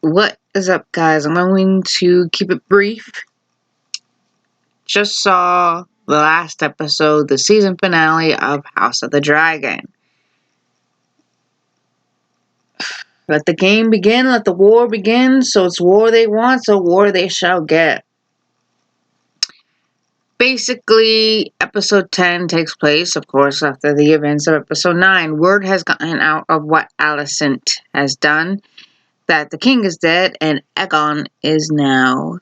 What is up, guys? I'm going to keep it brief. Just saw the last episode, the season finale of House of the Dragon. Let the game begin, let the war begin. So it's war they want, so war they shall get. Basically, episode 10 takes place, of course, after the events of episode 9. Word has gotten out of what Alicent has done, that the king is dead and Aegon is now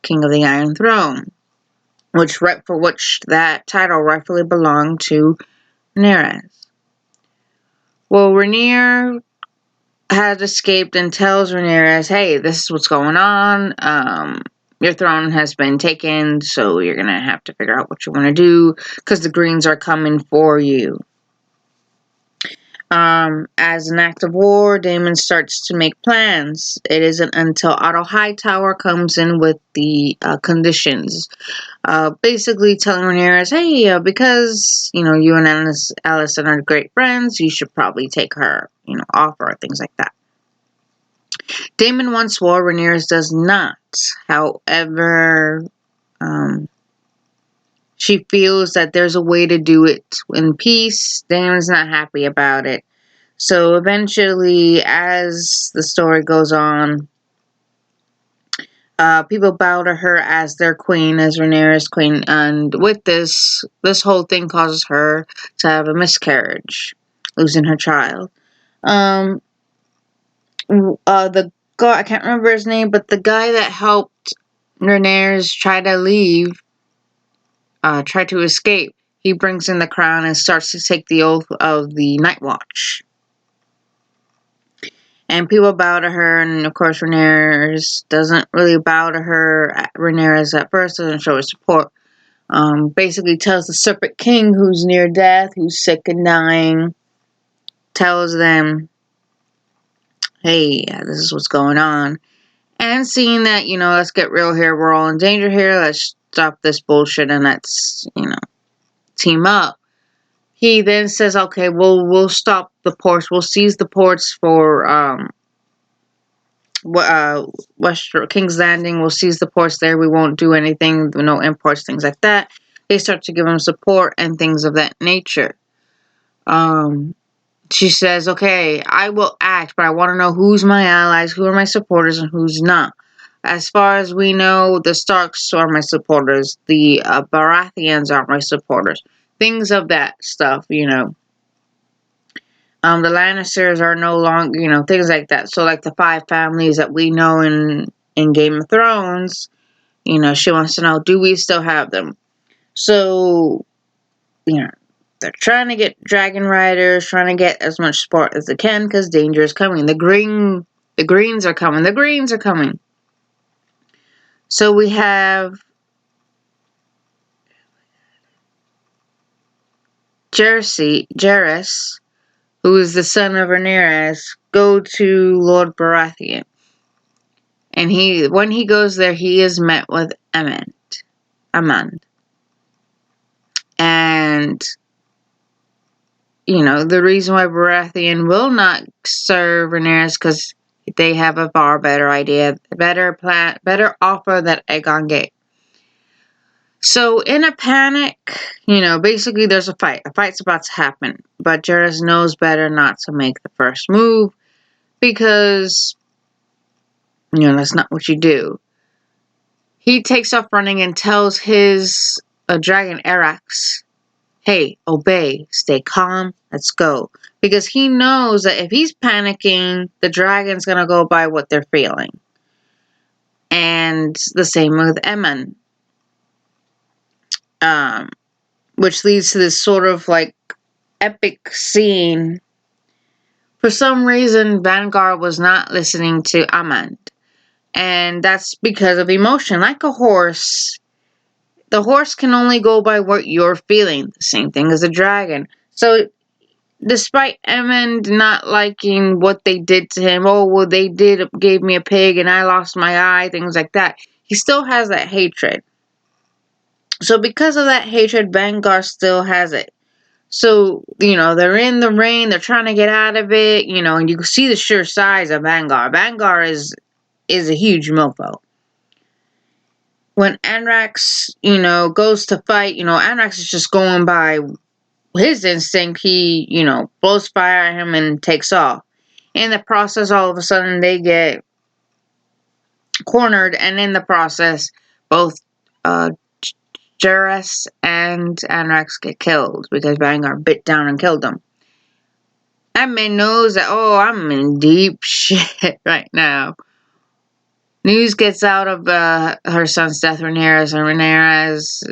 king of the Iron Throne, which that title rightfully belonged to Rhaenyra. Well, Rhaenyra has escaped and tells Rhaenyra, hey, this is what's going on. Your throne has been taken, so you're going to have to figure out what you want to do, because the Greens are coming for you. As an act of war, Daemon starts to make plans. It isn't until Otto Hightower comes in with the conditions. Basically telling Rhaenyra, hey, because, you and Alicent are great friends, you should probably take her, off her, things like that. Daemon wants war, Rhaenyra does not. However, she feels that there's a way to do it in peace. Daemon's not happy about it. So eventually, as the story goes on, people bow to her as their queen, as Rhaenyra's queen, and with this whole thing causes her to have a miscarriage, losing her child. The guy, I can't remember his name, but the guy that helped Rhaenyra try to escape, he brings in the crown and starts to take the oath of the Night Watch. And people bow to her, and of course Rhaenyra doesn't really bow to her. Rhaenyra at first doesn't show her support. Basically tells the Serpent King, who's near death, who's sick and dying, tells them, hey, this is what's going on. And seeing that, let's get real here, we're all in danger here, let's stop this bullshit and let's, team up. He then says, okay, we'll stop the ports. We'll seize the ports for King's Landing. We'll seize the ports there. We won't do anything, no imports, things like that. They start to give him support and things of that nature. She says, okay, I will act, but I want to know who's my allies, who are my supporters, and who's not. As far as we know, the Starks are my supporters. The Baratheons are my supporters. Things of that stuff, The Lannisters are no longer, things like that. So, like the 5 families that we know in Game of Thrones, she wants to know, do we still have them? So, they're trying to get dragon riders, trying to get as much support as they can, because danger is coming. The Greens are coming. The Greens are coming. So we have Jaehaerys, who is the son of Rhaenyra, go to Lord Baratheon. And when he goes there, he is met with Aemond. And, the reason why Baratheon will not serve Rhaenyra is because they have a far better idea, better offer that Aegon gave. So in a panic, basically there's a fight. A fight's about to happen. But Jaehaerys knows better not to make the first move, because, that's not what you do. He takes off running and tells his dragon Erax, hey, obey, stay calm, let's go. Because he knows that if he's panicking, the dragon's going to go by what they're feeling. And the same with Aemond. Which leads to this sort of epic scene. For some reason, Vanguard was not listening to Aemond. And that's because of emotion. Like a horse, the horse can only go by what you're feeling. The same thing as a dragon. So, despite Aemond not liking what they did to him, they gave me a pig and I lost my eye, things like that, he still has that hatred. So because of that hatred, Vanguard still has it. So, they're in the rain, they're trying to get out of it, and you can see the sheer size of Vanguard. Vanguard is is a huge mofo. When Anrax, goes to fight, Anrax is just going by his instinct. He, blows fire at him and takes off. In the process, all of a sudden, they get cornered, and in the process, both Juras and Anrax get killed because Vanguard bit down and killed them. Emma knows that, I'm in deep shit right now. News gets out of her son's death, Rhaenyra's, and Rhaenyra's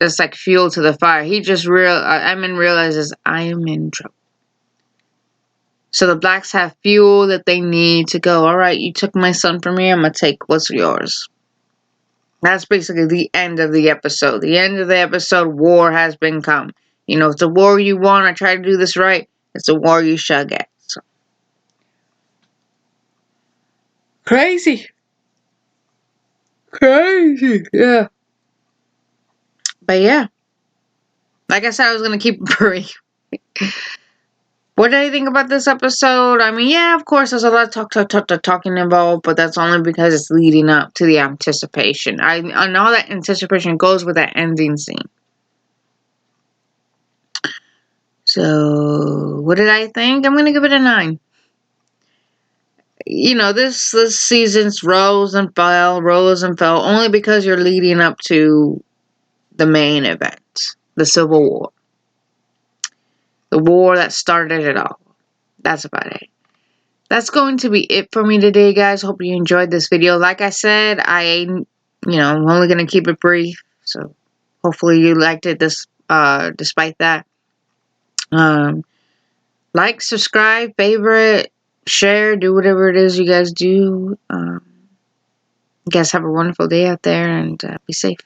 it's like fuel to the fire. Emma realizes, I am in trouble. So the Blacks have fuel that they need to go, alright, you took my son from me, I'm gonna take what's yours. That's basically the end of the episode. The end of the episode, war has been come. It's a war you want. I try to do this right. It's a war you shall get. So. Crazy. Yeah. But yeah. Like I said, I was going to keep it brief. What did I think about this episode? I mean, yeah, of course, there's a lot of talking involved, but that's only because it's leading up to the anticipation. I know that anticipation goes with that ending scene. So, what did I think? I'm going to give it a 9. This season's rose and fell, only because you're leading up to the main event, the Civil War. The war that started it all. That's about it. That's going to be it for me today, guys. Hope you enjoyed this video. Like I said, I'm only going to keep it brief. So, hopefully you liked it despite that. Like, subscribe, favorite, share, do whatever it is you guys do. You guys have a wonderful day out there, and be safe.